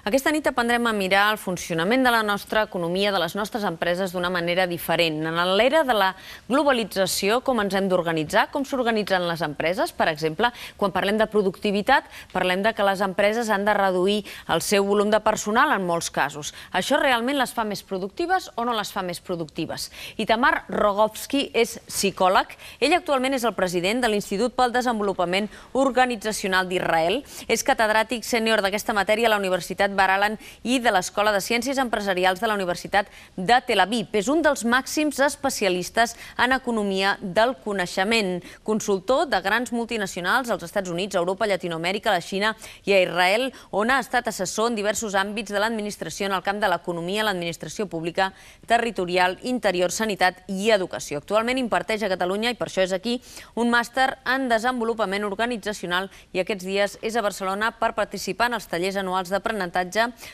Aquesta nit aprendrem a mirar el funcionament de la nostra economia, de les nostres empreses, d'una manera diferent. En l'era de la globalització, com ens hem d'organitzar, com s'organitzen les empreses. Per exemple, quan parlem de productivitat, parlem de que les empreses han de reduir el seu volum de personal en molts casos. Això realment les fa més productives o no les fa més productives? Itamar Rogovski és psicòleg. Ell actualment és el president de l'Institut pel Desenvolupament Organitzacional d'Israel. És catedràtic sènior d'aquesta matèria a la Universitat Bar-Ilan i de l'Escola de Ciències Empresarials de la Universitat de Tel Aviv. És un dels màxims especialistes en economia del coneixement, consultor de grans multinacionals als Estats Units, a Europa, Llatinoamèrica, a la Xina i a Israel, on ha estat assessor en diversos àmbits de l'administració en el camp de l'economia, l'administració pública, territorial, interior, sanitat i educació. Actualment imparteix a Catalunya, i per això és aquí, un màster en desenvolupament organitzacional i aquests dies és a Barcelona per participar en els tallers anuals d'aprenentatge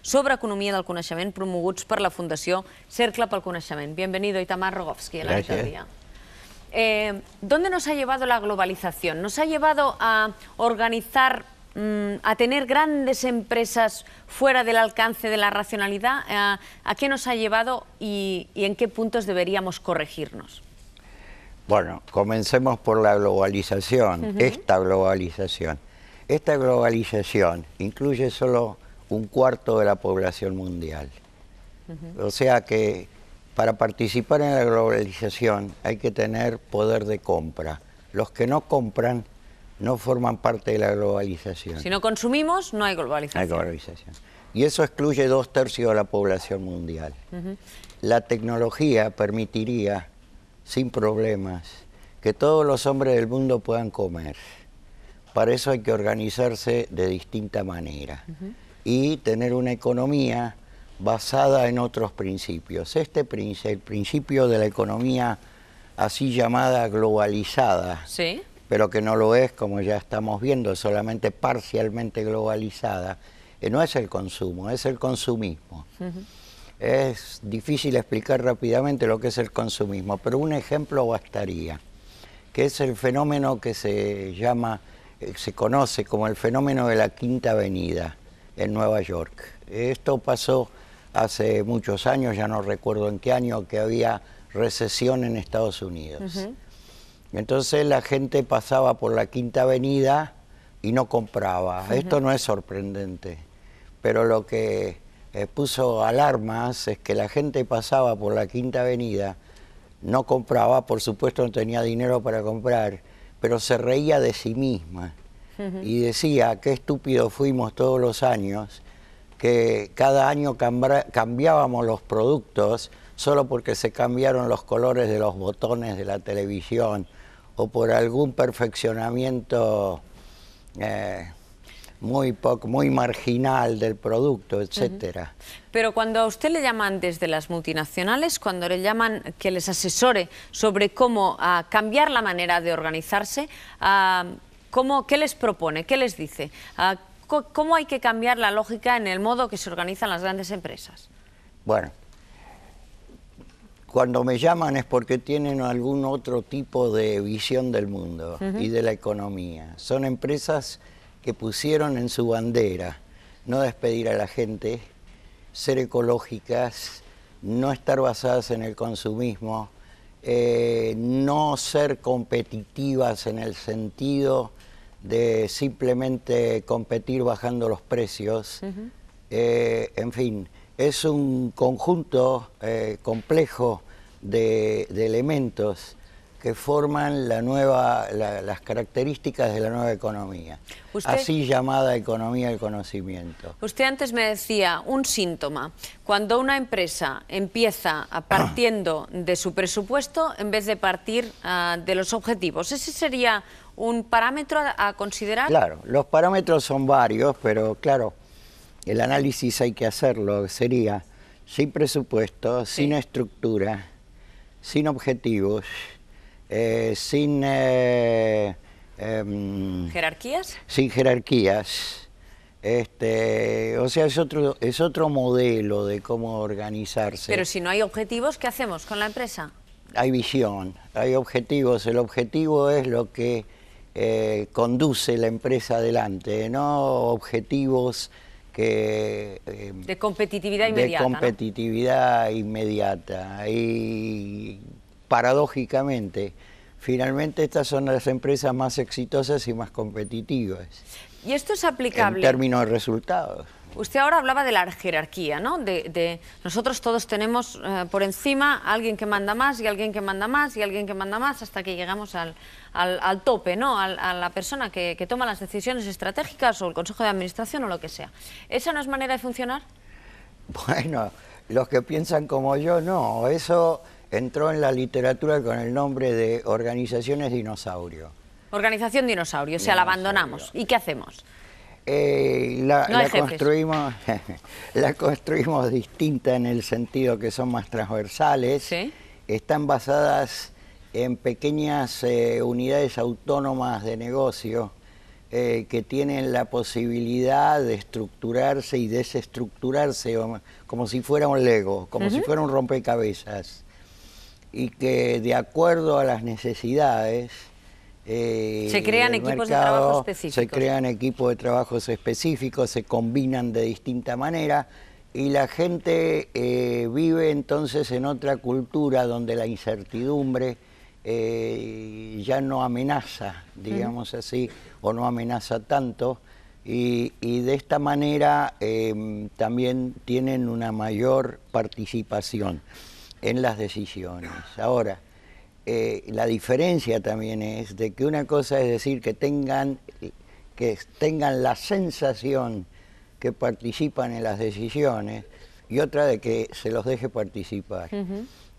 sobre economía del coneixement promoguts per la Fundació Cercle pel Coneixement. Bienvenido, Itamar Rogovski, a la Nit del Día. ¿Dónde nos ha llevado la globalización? ¿Nos ha llevado a organizar, a tener grandes empresas fuera del alcance de la racionalidad? ¿A qué nos ha llevado y en qué puntos deberíamos corregirnos? Bueno, comencemos por la globalización, esta globalización. Esta globalización incluye solo un cuarto de la población mundial. O sea que para participar en la globalización hay que tener poder de compra. Los que no compran no forman parte de la globalización. Si no consumimos, no hay globalización. Hay globalización. Y eso excluye 2/3 de la población mundial. La tecnología permitiría, sin problemas, que todos los hombres del mundo puedan comer. Para eso hay que organizarse de distinta manera y tener una economía basada en otros principios. El principio de la economía así llamada globalizada, ¿Sí? pero que no lo es, como ya estamos viendo, solamente parcialmente globalizada, no es el consumo, es el consumismo. Es difícil explicar rápidamente lo que es el consumismo, pero un ejemplo bastaría, que es el fenómeno que se conoce como el fenómeno de la Quinta Avenida en Nueva York. Esto pasó hace muchos años, ya no recuerdo en qué año, que había recesión en Estados Unidos. Entonces la gente pasaba por la Quinta Avenida y no compraba. Esto no es sorprendente, pero lo que puso alarmas es que la gente pasaba por la Quinta Avenida, no compraba, por supuesto no tenía dinero para comprar, pero se reía de sí misma y decía qué estúpidos fuimos todos los años, que cada año cambiábamos los productos solo porque se cambiaron los colores de los botones de la televisión o por algún perfeccionamiento muy marginal del producto, etcétera. Pero cuando a usted le llaman desde las multinacionales, cuando le llaman que les asesore sobre cómo cambiar la manera de organizarse, ¿qué les propone? ¿Qué les dice? ¿Cómo hay que cambiar la lógica en el modo que se organizan las grandes empresas? Bueno, cuando me llaman es porque tienen algún otro tipo de visión del mundo y de la economía. Son empresas que pusieron en su bandera no despedir a la gente, ser ecológicas, no estar basadas en el consumismo, no ser competitivas en el sentido de simplemente competir bajando los precios. En fin, es un conjunto complejo de elementos que forman las características de la nueva economía, así llamada economía del conocimiento. Usted antes me decía un síntoma, cuando una empresa empieza partiendo de su presupuesto en vez de partir de los objetivos. ¿Ese sería un parámetro a considerar? Claro, los parámetros son varios, pero claro, el análisis hay que hacerlo, sería sin presupuesto, sin estructura, sin objetivos, sin ¿jerarquías? Sin jerarquías. O sea, es otro modelo de cómo organizarse. Pero si no hay objetivos, ¿qué hacemos con la empresa? Hay visión, hay objetivos. El objetivo es lo que conduce la empresa adelante, no objetivos de competitividad inmediata. De competitividad inmediata. Y paradójicamente, finalmente estas son las empresas más exitosas y más competitivas. ¿Y esto es aplicable? En términos de resultados. Usted ahora hablaba de la jerarquía, ¿no? Nosotros todos tenemos por encima a alguien que manda más y alguien que manda más y alguien que manda más hasta que llegamos al tope, ¿no? A la persona que toma las decisiones estratégicas o el consejo de administración o lo que sea. ¿Esa no es manera de funcionar? Bueno, los que piensan como yo, no. Eso entró en la literatura con el nombre de organizaciones dinosaurio. Organización dinosaurio, o sea, la abandonamos. ¿Y qué hacemos? La construimos distinta en el sentido que son más transversales, ¿sí? Están basadas en pequeñas unidades autónomas de negocio que tienen la posibilidad de estructurarse y desestructurarse como si fuera un Lego, como si fuera un rompecabezas, y que de acuerdo a las necesidades se crean equipos de trabajo específicos. Se crean equipos de trabajos específicos, se combinan de distinta manera y la gente vive entonces en otra cultura donde la incertidumbre ya no amenaza, digamos así, o no amenaza tanto y de esta manera también tienen una mayor participación en las decisiones. Ahora, la diferencia también es de que una cosa es decir que tengan la sensación que participan en las decisiones y otra de que se los deje participar.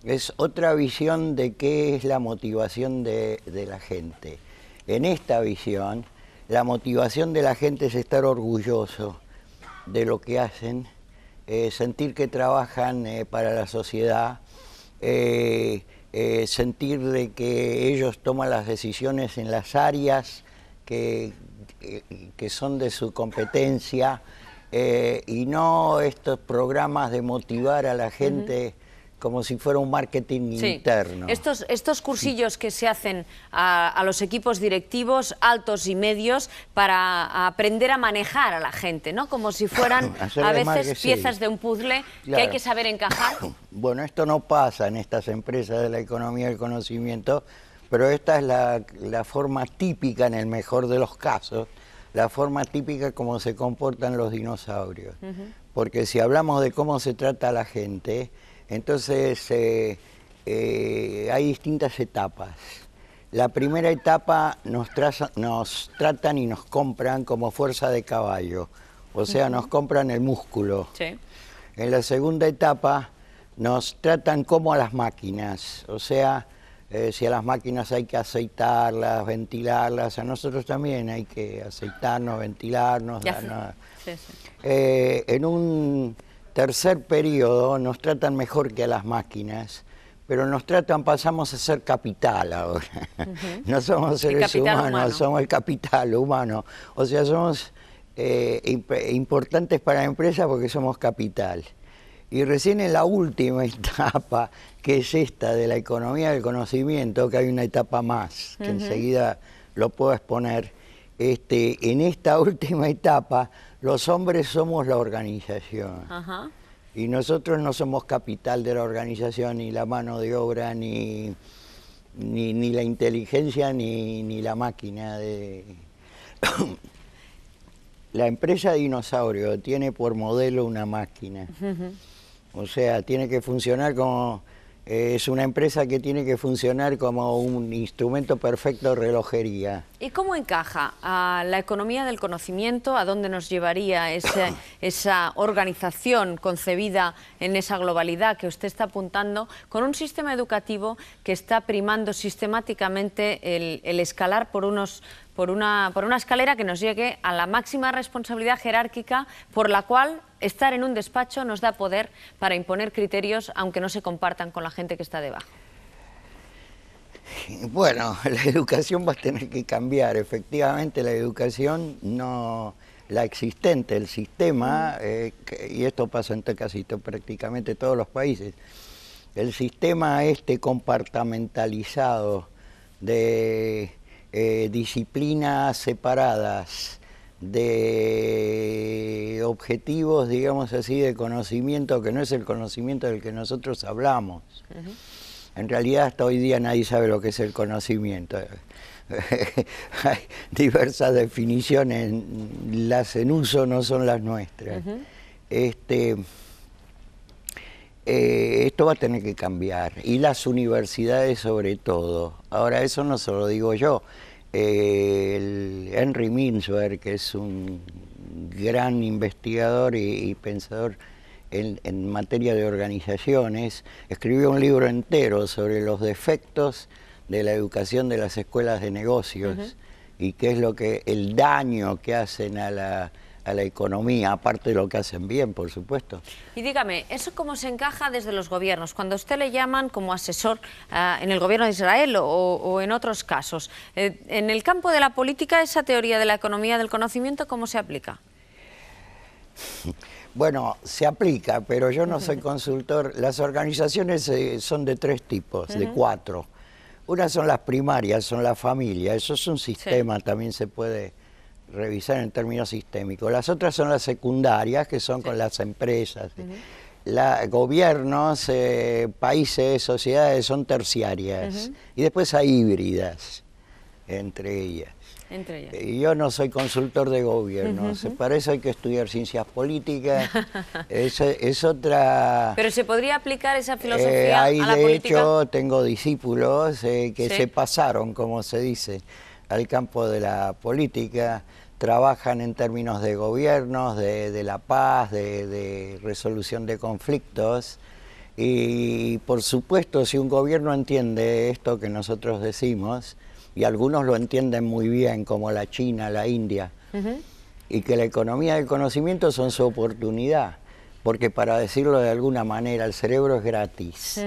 Es otra visión de qué es la motivación de la gente. En esta visión, la motivación de la gente es estar orgulloso de lo que hacen, sentir que trabajan para la sociedad, sentir de que ellos toman las decisiones en las áreas que son de su competencia y no estos programas de motivar a la gente como si fuera un marketing interno. Estos cursillos que se hacen a los equipos directivos altos y medios para aprender a manejar a la gente, ¿no? Como si fueran a veces piezas de un puzzle que hay que saber encajar. Bueno, esto no pasa en estas empresas de la economía del conocimiento, pero esta es la forma típica, en el mejor de los casos, la forma típica como se comportan los dinosaurios. Porque si hablamos de cómo se trata a la gente, entonces hay distintas etapas. La primera etapa nos tratan y nos compran como fuerza de caballo, o sea, nos compran el músculo. Sí. En la segunda etapa nos tratan como a las máquinas, o sea, si a las máquinas hay que aceitarlas, ventilarlas, a nosotros también hay que aceitarnos, ventilarnos. En un tercer periodo nos tratan mejor que a las máquinas, pero pasamos a ser capital ahora. No somos seres humanos, somos el capital humano. O sea, somos importantes para la empresa porque somos capital. Y recién en la última etapa, que es esta de la economía del conocimiento, que hay una etapa más, que enseguida lo puedo exponer, en esta última etapa los hombres somos la organización. Y nosotros no somos capital de la organización, ni la mano de obra, ni la inteligencia, ni la máquina. La empresa Dinosaurio tiene por modelo una máquina. O sea, tiene que funcionar como... es una empresa que tiene que funcionar como un instrumento perfecto de relojería. ¿Y cómo encaja a la economía del conocimiento? ¿A dónde nos llevaría esa organización concebida en esa globalidad que usted está apuntando, con un sistema educativo que está primando sistemáticamente el escalar por una escalera que nos llegue a la máxima responsabilidad jerárquica por la cual estar en un despacho nos da poder para imponer criterios aunque no se compartan con la gente que está debajo? Bueno, la educación va a tener que cambiar. Efectivamente, la educación no... La existente, el sistema, y esto pasa en prácticamente todos los países, el sistema compartamentalizado de disciplinas separadas, de objetivos, digamos así, de conocimiento que no es el conocimiento del que nosotros hablamos. En realidad hasta hoy día nadie sabe lo que es el conocimiento. Hay diversas definiciones, las en uso no son las nuestras. Esto va a tener que cambiar, y las universidades sobre todo. Ahora, eso no se lo digo yo. Henry Mintzberg, que es un gran investigador y pensador en materia de organizaciones, escribió un libro entero sobre los defectos de la educación de las escuelas de negocios y qué es el daño que hacen a la economía, aparte de lo que hacen bien, por supuesto. Y dígame, ¿eso cómo se encaja desde los gobiernos? Cuando a usted le llaman como asesor en el gobierno de Israel o en otros casos, en el campo de la política, ¿esa teoría de la economía del conocimiento cómo se aplica? Bueno, se aplica, pero yo no soy consultor. Las organizaciones son de 3 tipos, de 4. Una son las primarias, son la familia, eso es un sistema, también se puede revisar en términos sistémicos. Las otras son las secundarias, que son con las empresas. Gobiernos, países, sociedades son terciarias. Y después hay híbridas entre ellas. Y yo no soy consultor de gobiernos, para eso hay que estudiar ciencias políticas, es otra... Pero ¿se podría aplicar esa filosofía a la política? De hecho, tengo discípulos que se pasaron, como se dice, al campo de la política, trabajan en términos de gobiernos, de la paz, de resolución de conflictos, y por supuesto, si un gobierno entiende esto que nosotros decimos, y algunos lo entienden muy bien, como la China, la India, y que la economía del conocimiento son su oportunidad, porque para decirlo de alguna manera, el cerebro es gratis,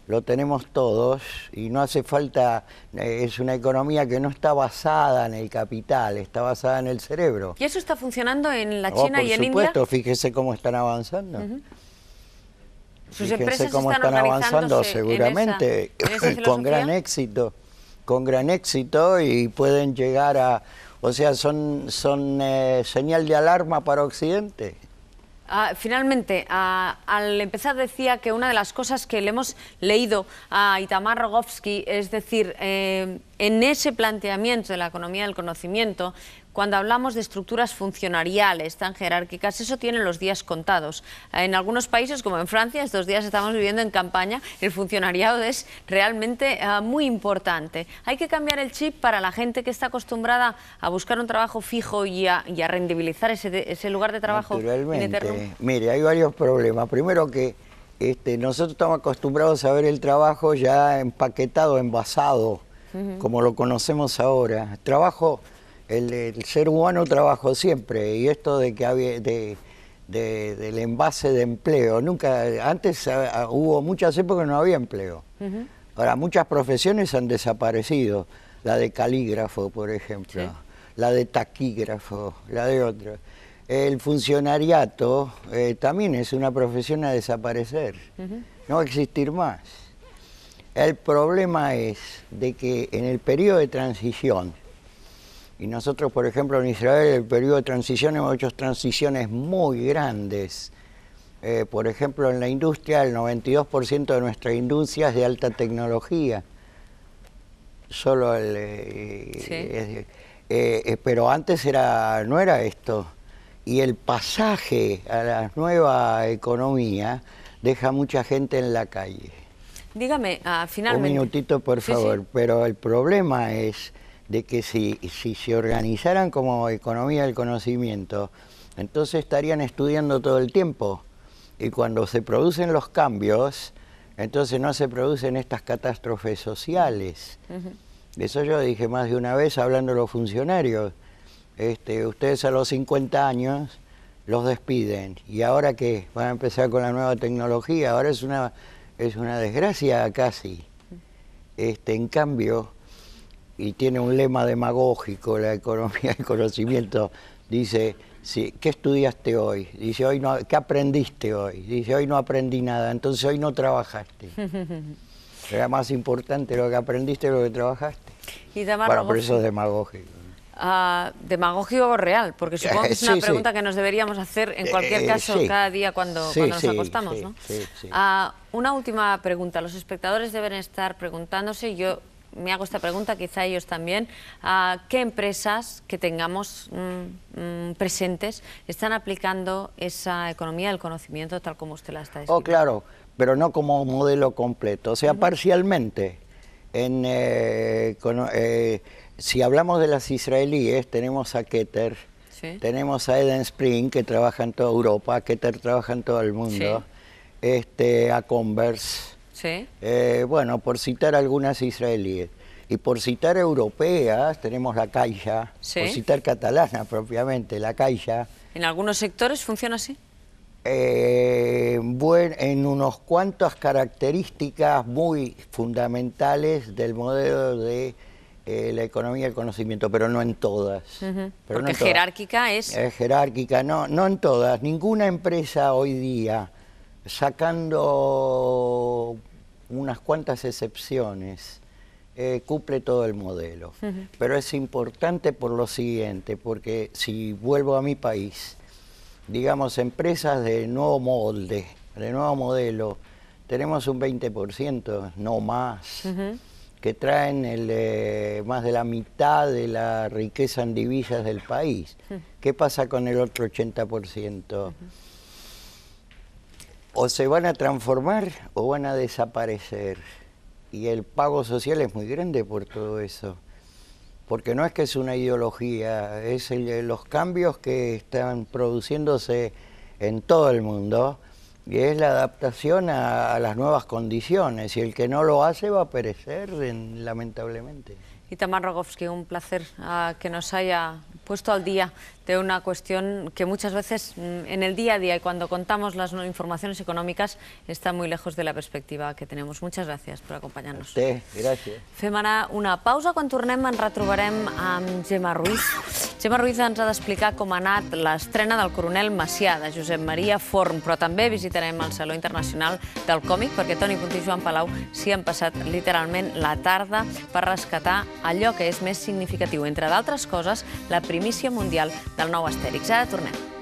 lo tenemos todos y no hace falta, es una economía que no está basada en el capital, está basada en el cerebro. ¿Y eso está funcionando en la China y en India? Por supuesto, fíjese cómo están avanzando. ¿Sus Fíjense empresas cómo están avanzando seguramente, en esa con gran éxito y pueden llegar a, o sea, son señal de alarma para Occidente. Finalmente, al empezar decía que una de las cosas que le hemos leído a Itamar Rogovsky, es decir, en ese planteamiento de la economía del conocimiento, cuando hablamos de estructuras funcionariales tan jerárquicas, eso tiene los días contados. En algunos países, como en Francia, estos días estamos viviendo en campaña, el funcionariado es realmente muy importante. Hay que cambiar el chip para la gente que está acostumbrada a buscar un trabajo fijo y a rendibilizar ese lugar de trabajo. Naturalmente. Mire, hay varios problemas. Primero que nosotros estamos acostumbrados a ver el trabajo ya empaquetado, envasado, como lo conocemos ahora. El ser humano trabajó siempre, y esto de que del envase de empleo, antes hubo muchas épocas que no había empleo. Ahora, muchas profesiones han desaparecido, la de calígrafo, por ejemplo, la de taquígrafo, la de otra. El funcionariato también es una profesión a desaparecer, no va a existir más. El problema es de que en el periodo de transición, y nosotros, por ejemplo, en Israel, el periodo de transición, hemos hecho transiciones muy grandes. Por ejemplo, en la industria, el 92% de nuestra industria es de alta tecnología. Solo pero antes no era esto. Y el pasaje a la nueva economía deja mucha gente en la calle. Dígame, finalmente... Un minutito, por favor. Pero el problema es de que si se organizaran como economía del conocimiento, entonces estarían estudiando todo el tiempo. Y cuando se producen los cambios, entonces no se producen estas catástrofes sociales. Eso yo dije más de una vez hablando de los funcionarios. Ustedes a los 50 años los despiden. ¿Y ahora qué? Van a empezar con la nueva tecnología. Ahora es una desgracia casi. En cambio... y tiene un lema demagógico, la economía del conocimiento, dice, ¿qué estudiaste hoy? Dice, ¿qué aprendiste hoy? Dice, hoy no aprendí nada, entonces hoy no trabajaste. Era más importante lo que aprendiste que lo que trabajaste. Y Itamar Bueno, por eso es demagógico. demagógico o real, porque supongo que es una pregunta que nos deberíamos hacer en cualquier caso cada día cuando nos acostamos, ¿no? Una última pregunta. Los espectadores deben estar preguntándose, yo me hago esta pregunta, quizá ellos también, ¿qué empresas que tengamos presentes están aplicando esa economía del conocimiento tal como usted la está describiendo? Oh, claro, pero no como modelo completo, o sea, parcialmente. Si hablamos de las israelíes, tenemos a Keter, tenemos a Eden Spring, que trabaja en toda Europa, Keter trabaja en todo el mundo, a Converse. Bueno, por citar algunas israelíes. Y por citar europeas, tenemos la Caixa, por citar catalana propiamente, la Caixa. ¿En algunos sectores funciona así? Bueno, en unos cuantas características muy fundamentales del modelo de la economía del conocimiento, pero no en todas. Porque jerárquica es... jerárquica, no en todas. Ninguna empresa hoy día, sacando unas cuantas excepciones, cumple todo el modelo. Pero es importante por lo siguiente, porque si vuelvo a mi país, digamos, empresas de nuevo molde, de nuevo modelo, tenemos un 20%, no más, que traen más de la mitad de la riqueza en divisas del país. ¿Qué pasa con el otro 80%? O se van a transformar o van a desaparecer. Y el pago social es muy grande por todo eso. Porque no es que es una ideología, es los cambios que están produciéndose en todo el mundo y es la adaptación a las nuevas condiciones. Y el que no lo hace va a perecer, lamentablemente. Itamar Rogovski, un placer que nos haya puesto al día de una cuestión que muchas veces en el día a día y cuando contamos las informaciones econòmiques està muy lejos de la perspectiva que tenemos. Muchas gracias por acompañarnos. A usted, gràcies. Fem ara una pausa. Quan tornem ens retrobarem amb Gemma Ruiz. Gemma Ruiz ens ha d'explicar com ha anat l'estrena del Coronel Macià, de Josep Maria Forn, però també visitarem el Saló Internacional del Còmic perquè Toni Punt i Joan Palau s'hi han passat literalment la tarda per rescatar allò que és més significatiu, entre d'altres coses, la primícia mundial del nou Astèrix. Ara tornem.